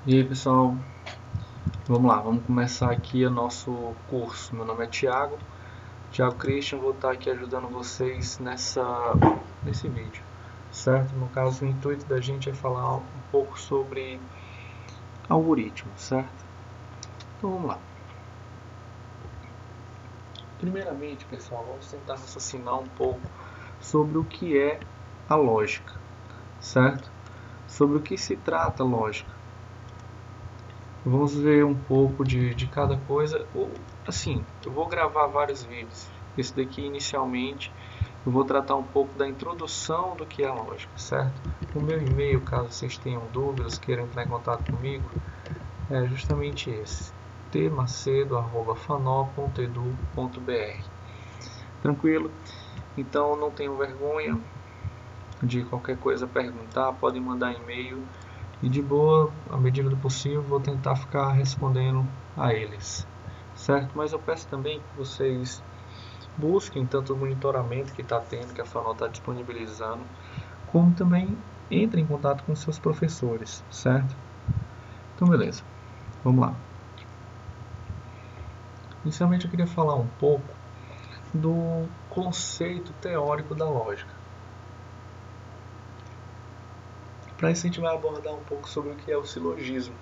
E aí pessoal, vamos lá, vamos começar aqui o nosso curso. Meu nome é Thiago Christian, vou estar aqui ajudando vocês nesse vídeo, certo? No caso, o intuito da gente é falar um pouco sobre algoritmos, certo? Então vamos lá. Primeiramente, pessoal, vamos tentar raciocinar um pouco sobre o que é a lógica, certo? Sobre o que se trata a lógica. Vamos ver um pouco de cada coisa. Assim, eu vou gravar vários vídeos. Esse daqui, inicialmente, eu vou tratar um pouco da introdução do que é a lógica, certo? O meu e-mail, caso vocês tenham dúvidas, queiram entrar em contato comigo, é justamente esse: tmacedo@fanop.edu.br. Tranquilo? Então, não tenham vergonha de qualquer coisa perguntar, podem mandar e-mail. E de boa, à medida do possível, vou tentar ficar respondendo a eles, certo? Mas eu peço também que vocês busquem tanto o monitoramento que está tendo, que a FANOL está disponibilizando, como também entrem em contato com seus professores, certo? Então, beleza, vamos lá. Inicialmente, eu queria falar um pouco do conceito teórico da lógica. Para isso, a gente vai abordar um pouco sobre o que é o silogismo.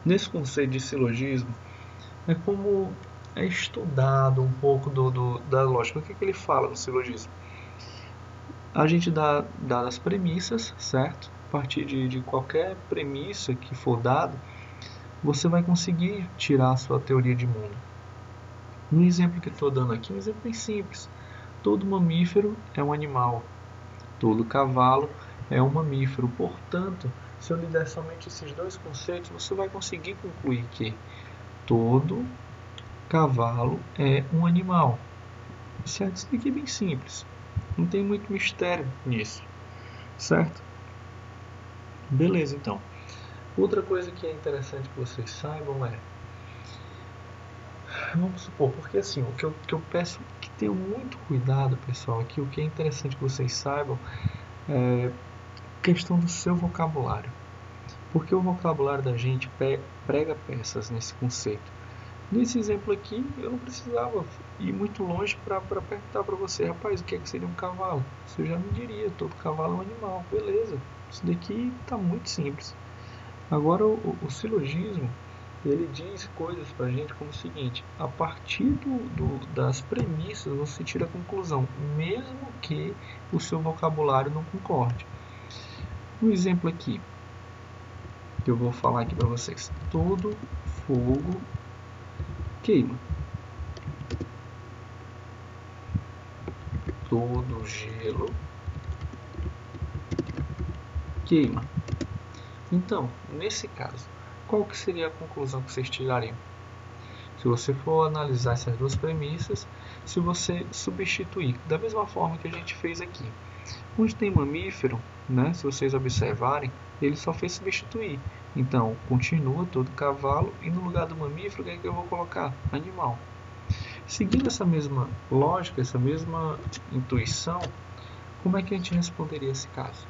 Nesse conceito de silogismo, é como é estudado um pouco da lógica. O que ele fala no silogismo? A gente dá as premissas, certo? A partir de qualquer premissa que for dado, você vai conseguir tirar a sua teoria de mundo. No exemplo que estou dando aqui, um exemplo bem simples. Todo mamífero é um animal. Todo cavalo é um mamífero. Portanto, se eu lhe der somente esses dois conceitos, você vai conseguir concluir que todo cavalo é um animal. Certo? Isso aqui é bem simples. Não tem muito mistério nisso. Certo? Beleza, então. Outra coisa que é interessante que vocês saibam é... Vamos supor, porque assim, o que eu peço que tenham muito cuidado, pessoal, aqui o que é interessante que vocês saibam é a questão do seu vocabulário. Porque o vocabulário da gente prega peças nesse conceito. Nesse exemplo aqui, eu não precisava ir muito longe para perguntar para você, rapaz, o que seria um cavalo? Você já me diria, todo cavalo é um animal, beleza. Isso daqui está muito simples. Agora, o silogismo, ele diz coisas para a gente como o seguinte: a partir das premissas você tira a conclusão, mesmo que o seu vocabulário não concorde. Um exemplo aqui, que eu vou falar aqui para vocês: todo fogo queima. Todo gelo queima. Então, nesse caso, qual que seria a conclusão que vocês tirariam? Se você for analisar essas duas premissas, se você substituir, da mesma forma que a gente fez aqui. Onde tem mamífero, né, se vocês observarem, ele só fez substituir. Então, continua todo cavalo e no lugar do mamífero, o que é que eu vou colocar? Animal. Seguindo essa mesma lógica, essa mesma intuição, como é que a gente responderia esse caso?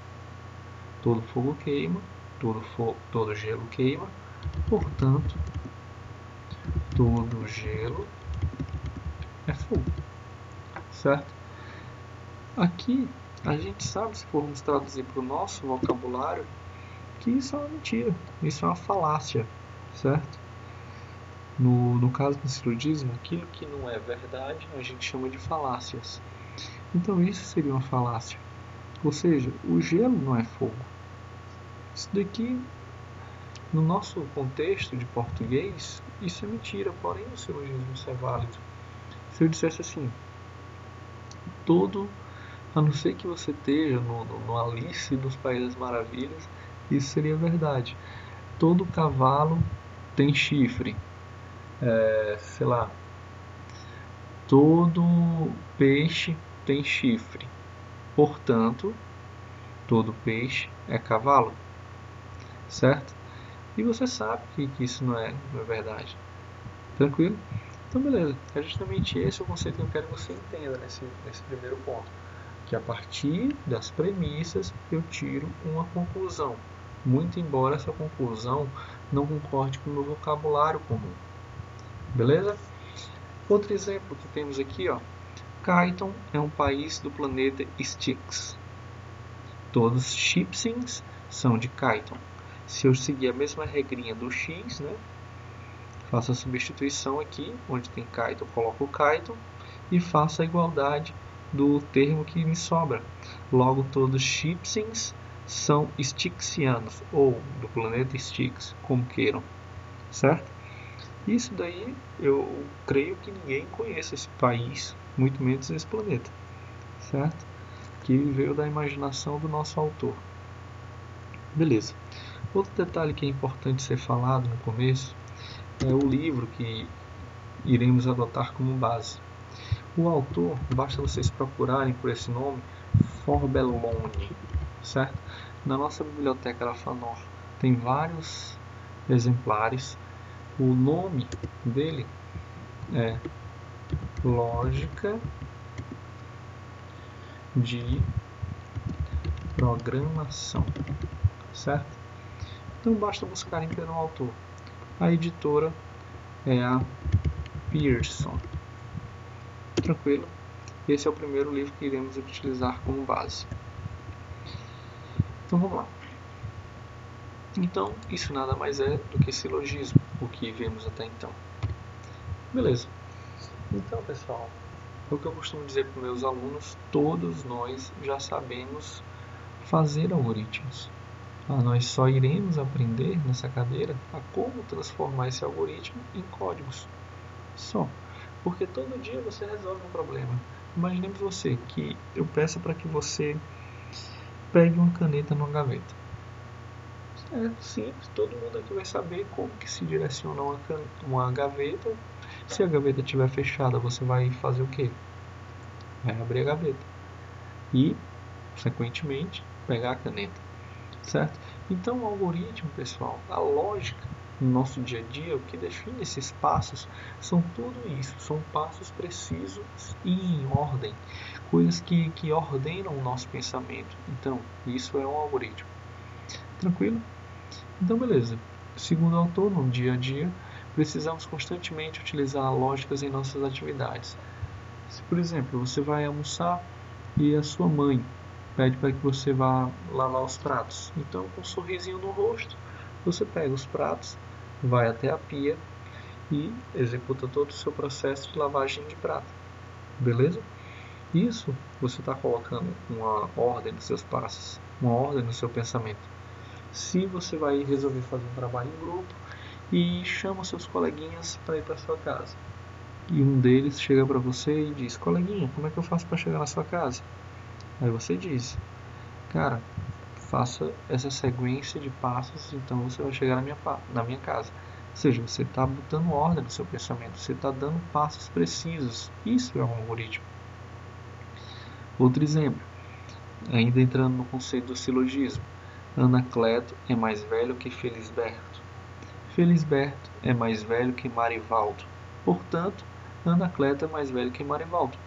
Todo fogo queima, todo gelo queima, portanto, todo gelo é fogo, certo? Aqui, a gente sabe, se formos traduzir para o nosso vocabulário, que isso é uma mentira, isso é uma falácia, certo? No caso do silogismo, aquilo que não é verdade, a gente chama de falácias. Então isso seria uma falácia. Ou seja, o gelo não é fogo. Isso daqui, no nosso contexto de português, isso é mentira, porém o silogismo isso é válido. Se eu dissesse assim, a não ser que você esteja no Alice dos Países das Maravilhas, isso seria verdade. Todo cavalo tem chifre. Sei lá, todo peixe tem chifre. Portanto, todo peixe é cavalo. Certo? E você sabe que isso não é verdade. Tranquilo? Então, beleza. É justamente esse o conceito que eu quero que você entenda nesse primeiro ponto. Que a partir das premissas eu tiro uma conclusão. muito embora essa conclusão não concorde com o meu vocabulário comum. Beleza? Outro exemplo que temos aqui, ó. Kython é um país do planeta Styx. Todos os chipsings são de Kython. Se eu seguir a mesma regrinha do X, né? Faço a substituição aqui, onde tem Kython, coloco o Kython e faço a igualdade do termo que me sobra. Logo, todos os chipsings são Styxianos, ou do planeta Styx, como queiram, certo? Isso daí eu creio que ninguém conhece esse país, muito menos esse planeta, certo? Que veio da imaginação do nosso autor. Beleza. Outro detalhe que é importante ser falado no começo é o livro que iremos adotar como base. O autor, basta vocês procurarem por esse nome, Forbellone, certo? Na nossa biblioteca da FANOR tem vários exemplares. O nome dele é Lógica de Programação, certo? Então basta buscarem pelo autor. A editora é a Pearson. Tranquilo? Esse é o primeiro livro que iremos utilizar como base. Então vamos lá. Então, isso nada mais é do que silogismo, o que vemos até então. Beleza. Então, pessoal, é o que eu costumo dizer para meus alunos, todos nós já sabemos fazer algoritmos. Nós só iremos aprender nessa cadeira a como transformar esse algoritmo em códigos. Só. Porque todo dia você resolve um problema. Imaginemos você que eu peço para que você pegue uma caneta numa gaveta. É simples, todo mundo aqui vai saber como que se direciona uma gaveta. Se a gaveta estiver fechada, você vai fazer o quê? Vai abrir a gaveta e, consequentemente, pegar a caneta, certo? Então, o algoritmo, pessoal, a lógica no nosso dia a dia, o que define esses passos são tudo isso, são passos precisos e em ordem, coisas que ordenam o nosso pensamento. Então, isso é um algoritmo. Tranquilo? Então, beleza. Segundo o autor, no dia a dia, precisamos constantemente utilizar lógicas em nossas atividades. Se, por exemplo, você vai almoçar e a sua mãe pede para que você vá lavar os pratos. Então, com um sorrisinho no rosto, você pega os pratos, vai até a pia e executa todo o seu processo de lavagem de prato. Beleza? Isso você está colocando uma ordem nos seus passos, uma ordem no seu pensamento. Se você vai resolver fazer um trabalho em grupo e chama seus coleguinhas para ir para sua casa, e um deles chega para você e diz: coleguinha, como é que eu faço para chegar na sua casa? Aí você diz: cara, faça essa sequência de passos, então você vai chegar na minha casa. Ou seja, você está botando ordem no seu pensamento, você está dando passos precisos. Isso é um algoritmo. Outro exemplo, ainda entrando no conceito do silogismo. Anacleto é mais velho que Felisberto. Felisberto é mais velho que Marivaldo. Portanto, Anacleto é mais velho que Marivaldo.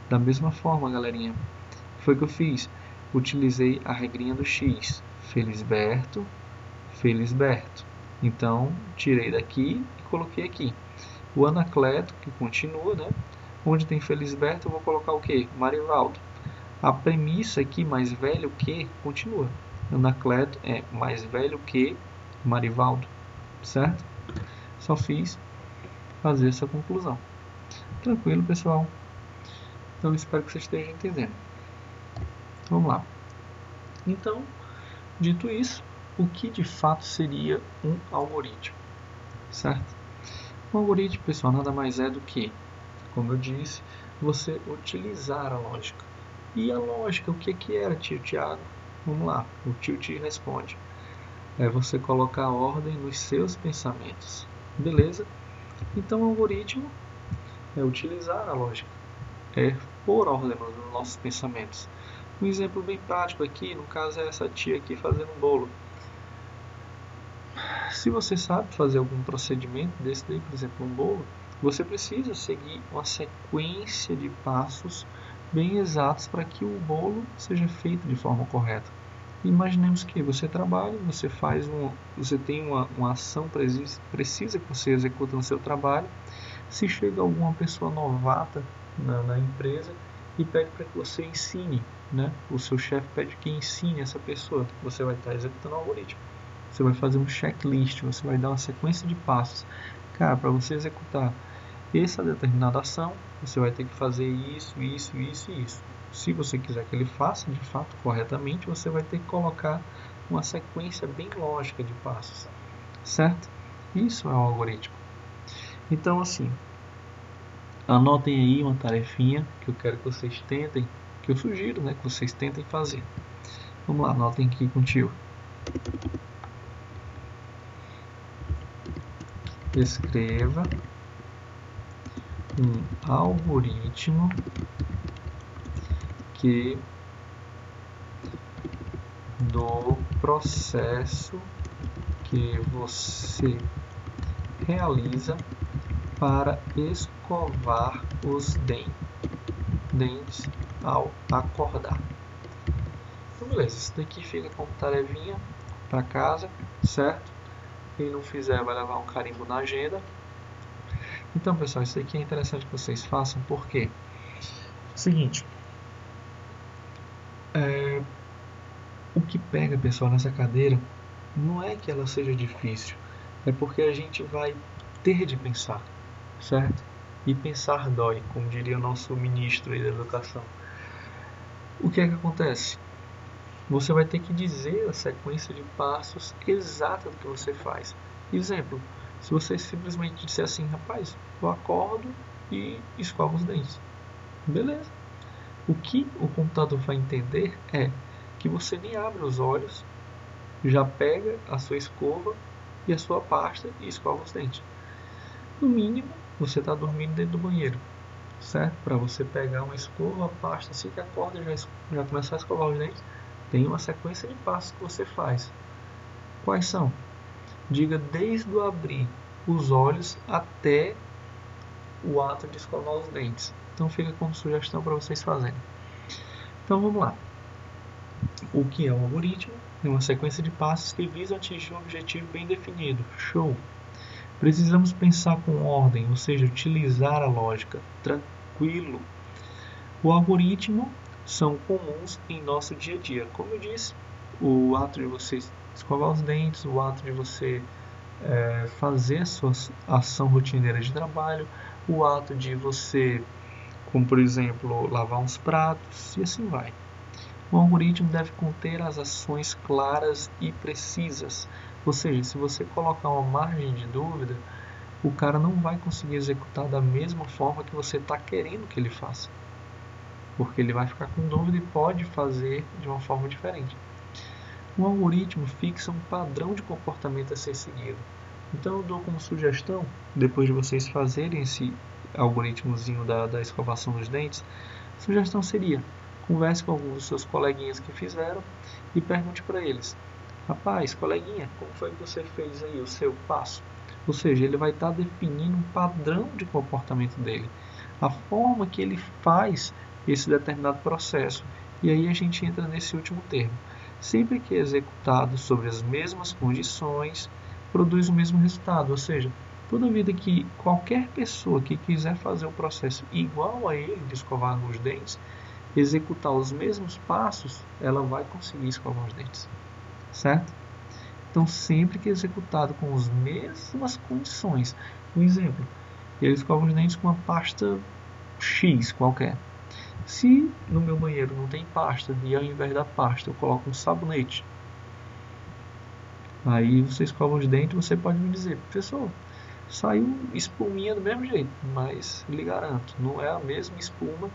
Da mesma forma, galerinha, foi o que eu fiz. Utilizei a regrinha do X. Felisberto, Felisberto. Então, tirei daqui e coloquei aqui. O Anacleto, que continua, né? Onde tem Felisberto, eu vou colocar o quê? Marivaldo. A premissa aqui, mais velho que, continua. Anacleto é mais velho que Marivaldo, certo? Só fiz fazer essa conclusão. Tranquilo, pessoal? Então, espero que vocês estejam entendendo. Vamos lá. Então, dito isso, o que de fato seria um algoritmo, certo? Um algoritmo, pessoal, nada mais é do que, como eu disse, você utilizar a lógica. E a lógica, o que era, tio Tiago? Vamos lá, o tio te responde. É você colocar ordem nos seus pensamentos. Beleza? Então, o algoritmo é utilizar a lógica. É pôr ordem nos nossos pensamentos. Um exemplo bem prático aqui, no caso é essa tia aqui fazendo um bolo. Se você sabe fazer algum procedimento desse daí, por exemplo, um bolo, você precisa seguir uma sequência de passos bem exatos para que o bolo seja feito de forma correta. Imaginemos que você trabalha, você tem uma ação precisa que você executa no seu trabalho. Se chega alguma pessoa novata na empresa e pede para que você ensine, né? O seu chefe pede que ensine essa pessoa. Você vai estar executando o algoritmo. Você vai fazer um checklist, você vai dar uma sequência de passos. Cara, para você executar essa determinada ação, você vai ter que fazer isso, isso, isso e isso. Se você quiser que ele faça de fato corretamente, você vai ter que colocar uma sequência bem lógica de passos, certo? Isso é um algoritmo. Então, assim, anotem aí uma tarefinha que eu quero que vocês tentem, que eu sugiro, né, que vocês tentem fazer. Vamos lá, anotem aqui contigo. Escreva um algoritmo que do processo que você realiza para escovar os dentes ao acordar. Então, beleza, isso daqui fica como tarefinha para casa, certo? Quem não fizer vai levar um carimbo na agenda. Então, pessoal, isso aqui é interessante que vocês façam, porque seguinte, o que pega, pessoal, nessa cadeira não é que ela seja difícil, é porque a gente vai ter de pensar, certo? E pensar dói, como diria o nosso ministro aí da educação. O que é que acontece? Você vai ter que dizer a sequência de passos exata do que você faz. Exemplo, se você simplesmente disser assim, rapaz, eu acordo e escovo os dentes. Beleza. O que o computador vai entender é que você nem abre os olhos, já pega a sua escova e a sua pasta e escova os dentes. No mínimo, você está dormindo dentro do banheiro, certo? Para você pegar uma escova, a pasta, assim que acorda e já começar a escovar os dentes, tem uma sequência de passos que você faz. Quais são? Diga desde o abrir os olhos até o ato de escovar os dentes. Então fica como sugestão para vocês fazerem. Então vamos lá. O que é um algoritmo? É uma sequência de passos que visam atingir um objetivo bem definido. Show! Precisamos pensar com ordem, ou seja, utilizar a lógica. Tranquilo. O algoritmo são comuns em nosso dia a dia. Como eu disse, o ato de você escovar os dentes, o ato de você fazer a sua ação rotineira de trabalho, o ato de você, como por exemplo, lavar uns pratos e assim vai. O algoritmo deve conter as ações claras e precisas. Ou seja, se você colocar uma margem de dúvida, o cara não vai conseguir executar da mesma forma que você está querendo que ele faça. Porque ele vai ficar com dúvida e pode fazer de uma forma diferente. Um algoritmo fixa um padrão de comportamento a ser seguido. Então eu dou como sugestão, depois de vocês fazerem esse algoritmozinho da escovação dos dentes, a sugestão seria: converse com alguns dos seus coleguinhas que fizeram e pergunte para eles: rapaz, coleguinha, como foi que você fez aí o seu passo? Ou seja, ele vai estar definindo um padrão de comportamento dele, a forma que ele faz esse determinado processo. E aí a gente entra nesse último termo. Sempre que é executado sobre as mesmas condições, produz o mesmo resultado. Ou seja, toda vida que qualquer pessoa que quiser fazer o processo igual a ele de escovar os dentes, executar os mesmos passos, ela vai conseguir escovar os dentes, certo? Então, sempre que executado com as mesmas condições, um exemplo, ele escova os dentes com uma pasta X qualquer. Se no meu banheiro não tem pasta e ao invés da pasta eu coloco um sabonete, aí você escova os dentes, você pode me dizer: professor, saiu espuminha do mesmo jeito, mas lhe garanto, não é a mesma espuma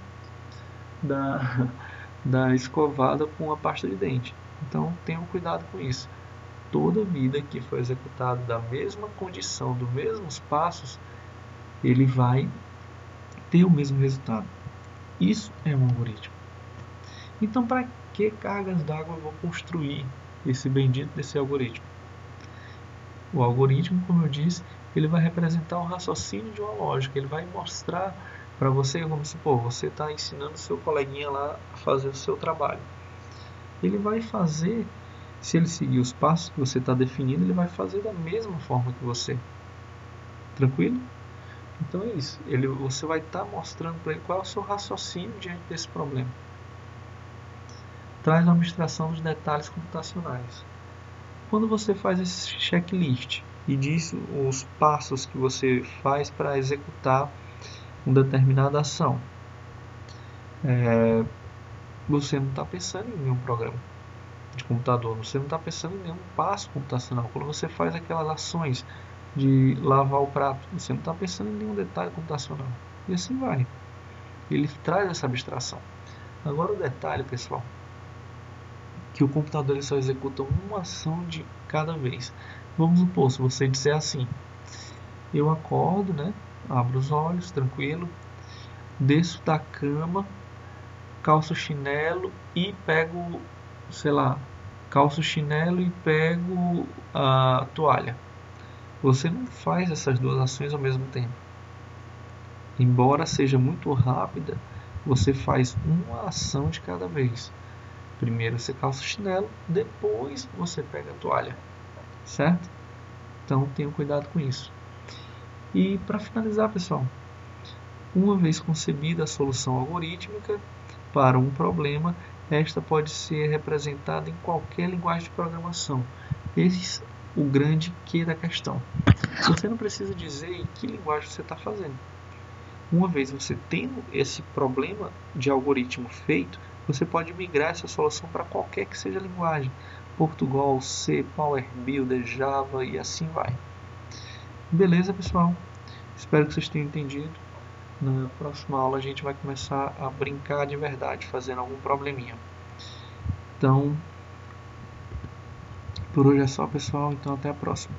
da escovada com a pasta de dente. Então tenham cuidado com isso. Toda vida que for executado da mesma condição, dos mesmos passos, ele vai ter o mesmo resultado. Isso é um algoritmo. Então, para que cargas d'água eu vou construir esse bendito desse algoritmo? O algoritmo, como eu disse, ele vai representar o raciocínio de uma lógica. Ele vai mostrar para você, vamos supor, você está ensinando seu coleguinha lá a fazer o seu trabalho. ele vai fazer, se ele seguir os passos que você está definindo, ele vai fazer da mesma forma que você. Tranquilo? Então é isso. Você vai estar mostrando para ele qual é o seu raciocínio diante desse problema. Traz uma abstração dos detalhes computacionais. Quando você faz esse checklist e diz os passos que você faz para executar uma determinada ação, você não está pensando em nenhum programa de computador, você não está pensando em nenhum passo computacional. Quando você faz aquelas ações de lavar o prato, você não está pensando em nenhum detalhe computacional. E assim vai. Ele traz essa abstração. Agora o detalhe, pessoal, que o computador ele só executa uma ação de cada vez. Vamos supor, se você disser assim, eu acordo, né? Abro os olhos, tranquilo, desço da cama, calço o chinelo e pego, sei lá, calço o chinelo e pego a toalha. Você não faz essas duas ações ao mesmo tempo. Embora seja muito rápida, você faz uma ação de cada vez. Primeiro você calça o chinelo, depois você pega a toalha, certo? Então tenha cuidado com isso. E para finalizar, pessoal, uma vez concebida a solução algorítmica para um problema, esta pode ser representada em qualquer linguagem de programação. Esse é o grande quê da questão. Você não precisa dizer em que linguagem você está fazendo. Uma vez você tendo esse problema de algoritmo feito, você pode migrar essa solução para qualquer que seja a linguagem. Portugal, C, Power Builder, Java e assim vai. Beleza, pessoal? Espero que vocês tenham entendido. Na próxima aula a gente vai começar a brincar de verdade, fazendo algum probleminha. Então, por hoje é só, pessoal. Então até a próxima.